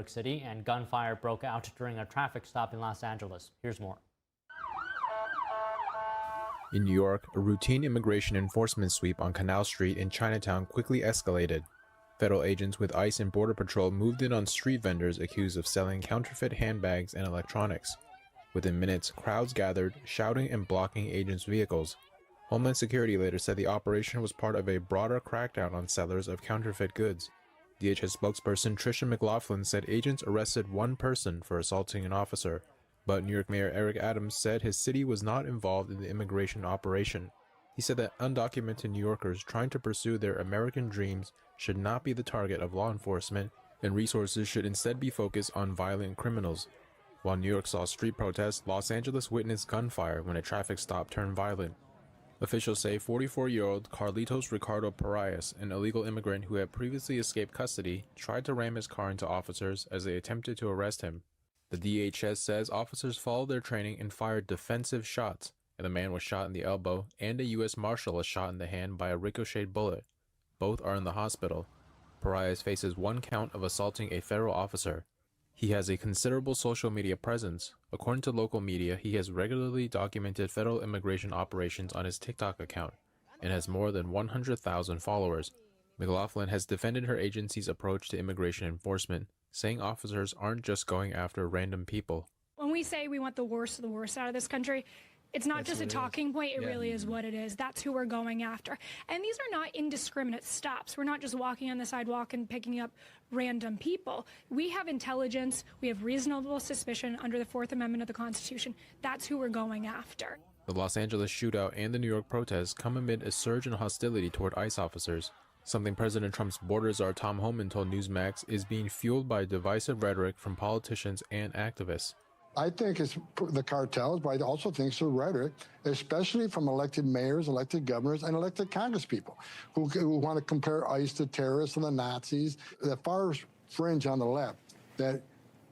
York City, and gunfire broke out during a traffic stop in Los Angeles. Here's more. In New York, a routine immigration enforcement sweep on Canal Street in Chinatown quickly escalated. Federal agents with ICE and Border Patrol moved in on street vendors accused of selling counterfeit handbags and electronics. Within minutes, crowds gathered, shouting and blocking agents' vehicles. Homeland Security later said the operation was part of a broader crackdown on sellers of counterfeit goods. DHS spokesperson Tricia McLaughlin said agents arrested one person for assaulting an officer, but New York Mayor Eric Adams said his city was not involved in the immigration operation. He said that undocumented New Yorkers trying to pursue their American dreams should not be the target of law enforcement, and resources should instead be focused on violent criminals. While New York saw street protests, Los Angeles witnessed gunfire when a traffic stop turned violent. Officials say 44-year-old Carlitos Ricardo Parias, an illegal immigrant who had previously escaped custody, tried to ram his car into officers as they attempted to arrest him. The DHS says officers followed their training and fired defensive shots, and the man was shot in the elbow, and a U.S. Marshal was shot in the hand by a ricocheted bullet. Both are in the hospital. Parias faces one count of assaulting a federal officer. He has a considerable social media presence. According to local media, he has regularly documented federal immigration operations on his TikTok account and has more than 100,000 followers. McLaughlin has defended her agency's approach to immigration enforcement, saying officers aren't just going after random people. When we say we want the worst of the worst out of this country, it's not just a talking point, it really is what it is. That's who we're going after. And these are not indiscriminate stops. We're not just walking on the sidewalk and picking up random people. We have intelligence, we have reasonable suspicion under the Fourth Amendment of the Constitution. That's who we're going after. The Los Angeles shootout and the New York protests come amid a surge in hostility toward ICE officers, something President Trump's border czar Tom Homan told Newsmax is being fueled by divisive rhetoric from politicians and activists. I think it's the cartels, but I also think it's the rhetoric, especially from elected mayors, elected governors, and elected congresspeople who want to compare ICE to terrorists and the Nazis. The far fringe on the left that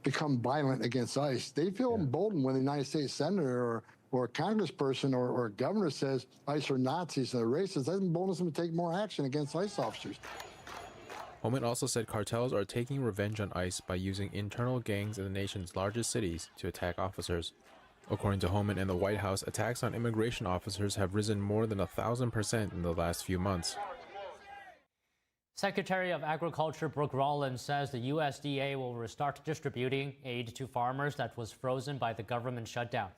become violent against ICE, they feel emboldened when the United States senator or a congressperson or a governor says ICE are Nazis and they're racist. That emboldens them to take more action against ICE officers. Homan also said cartels are taking revenge on ICE by using internal gangs in the nation's largest cities to attack officers. According to Homan and the White House, attacks on immigration officers have risen more than 1,000% in the last few months. Secretary of Agriculture Brooke Rollins says the USDA will restart distributing aid to farmers that was frozen by the government shutdown.